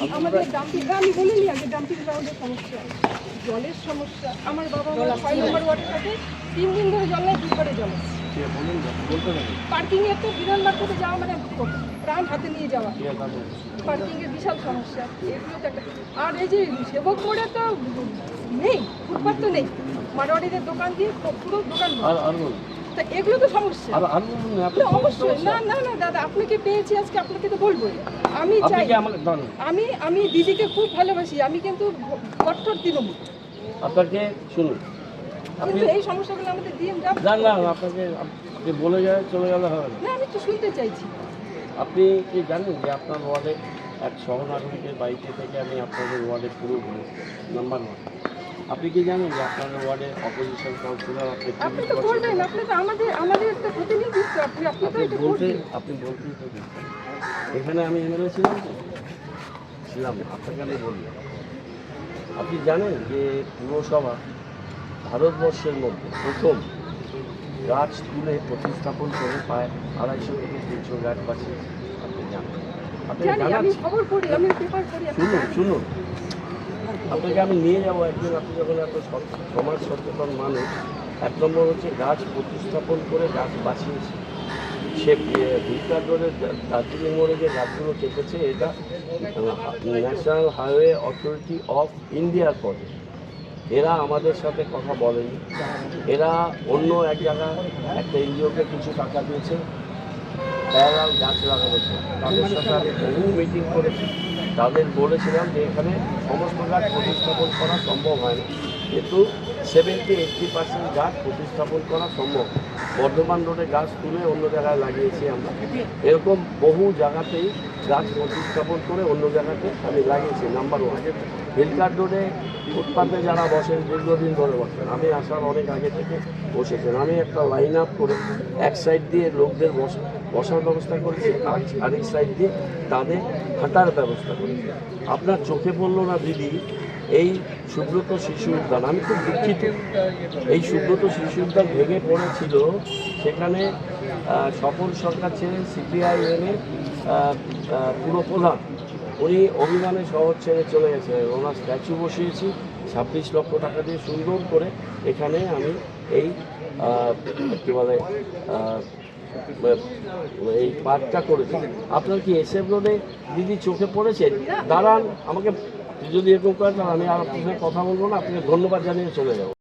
আমাদের ডাম্পিং আমি বলিনি আগে ডাম্পিং গ্রাউন্ডের সমস্যা, জলের সমস্যা। আমার বাবা মা 6 নম্বর ওয়ার্ডে থাকে, 3 দিন ধরে জল নেই, 2 করে জল আছে। পার্কিং এ তো বিধান মার্কেটে যাওয়া মানে প্রাণ হাতে নিয়ে যাওয়া, পার্কিং এর বিশাল সমস্যা। এগুলো তো একটা, আর এই যে সেবক মোড়ে তো নেই, ফুটপাত তো নেই, মারোয়ারিদের দোকান দিয়ে পুরো দোকান, তা এগুলো তো সমস্যা। অবশ্যই না না না দাদা, আপনাকে পেয়েছি আজকে, আপনাকে তো বলবো। আমি চাই, আমি দিদিকে খুব ভালোবাসি, আমি কিন্তু কট্টর তৃণমূল। আপনাকে শুনুন, কিন্তু এই সমস্যাগুলো আমাদের দিয়ে না না আপনাকে আপনি বলে যায় চলে গেলে হবে না। আমি তো শুনতে চাইছি। আপনি কি জানেন যে আপনার ওয়ার্ডে এক সহনাগরিকের বাড়িতে থেকে আমি আপনাদের ওয়ার্ডে পুরো নাম্বার 1। আপনি কি জানেন যে আপনাদের ওয়ার্ডে অপোজিশন কাউন্সিলর আপনি তো বলবেন, আপনি তো আমাদের একটা প্রতিনিধি, আপনি বলতেই তো এখানে আমি এমএলএ ছিলাম না, আপনাকে আমি বললাম। আপনি জানেন যে পুরসভা ভারতবর্ষের মধ্যে প্রথম গাছ তুলে প্রতিস্থাপন করে প্রায় 250 থেকে 300 গাছ বাঁচিয়েছে। আপনি জানেন, শুনুন আপনাকে আমি নিয়ে যাবো একদিন। আপনি যখন এত সমাজ সচেতন মানুষ, 1 নম্বর হচ্ছে গাছ প্রতিস্থাপন করে গাছ বাঁচিয়েছে। সে ভিকার রোডের দার্জিলিং মোড়ে যে গাছগুলো কেটেছে, এটা ন্যাশনাল হাইওয়ে অথরিটি অফ ইন্ডিয়ার পদে। এরা আমাদের সাথে কথা বলেনি, এরা অন্য এক জায়গায় একটা এনজিওকে কিছু টাকা দিয়েছে, তারা গাছ লাগানো। তাদের সাথে আমি বহু মিটিং করেছি, তাদের বলেছিলাম যে এখানে সমস্ত গাছ প্রতিস্থাপন করা সম্ভব হয় না, কিন্তু 70-80% গাছ প্রতিস্থাপন করা সম্ভব। বর্ধমান রোডে গাছ তুলে অন্য জায়গায় লাগিয়েছি আমরা, এরকম বহু জায়গাতেই গাছ প্রতিস্থাপন করে অন্য জায়গাতে আমি লাগিয়েছি। নাম্বার 1, হিলকার রোডে ফুটপাতে যারা বসেন, দীর্ঘদিন ধরে বসেন, আমি আসার অনেক আগে থেকে বসেছেন। আমি একটা লাইন আপ করে এক সাইড দিয়ে লোকদের বসার ব্যবস্থা করেছি, আরেক সাইড দিয়ে তাদের হাঁটার ব্যবস্থা করেছি। আপনার চোখে পড়লো না দিদি এই সুব্রত শিশু উদ্যান? আমি খুব দুঃখিত, এই সুব্রত শিশু উদ্যান ভেঙে পড়েছিল। সেখানে স্বপন সরকার ছিলেন সিপিআইএমের পুরপ্রধান, উনি অভিমানে শহর ছেড়ে চলে গেছে। ওনার স্ট্যাচু বসিয়েছি 26 লক্ষ টাকা দিয়ে সুন্দর করে। এখানে আমি এই কী বলে এই পার্কটা করেছি। আপনার কি এসএফ রোডে দিদি চোখে পড়েছে? দাঁড়ান, আমাকে যদি এরকম করেন আমি আর আপনার কথা বলবো না, আপনাকে ধন্যবাদ জানিয়ে চলে যাবো।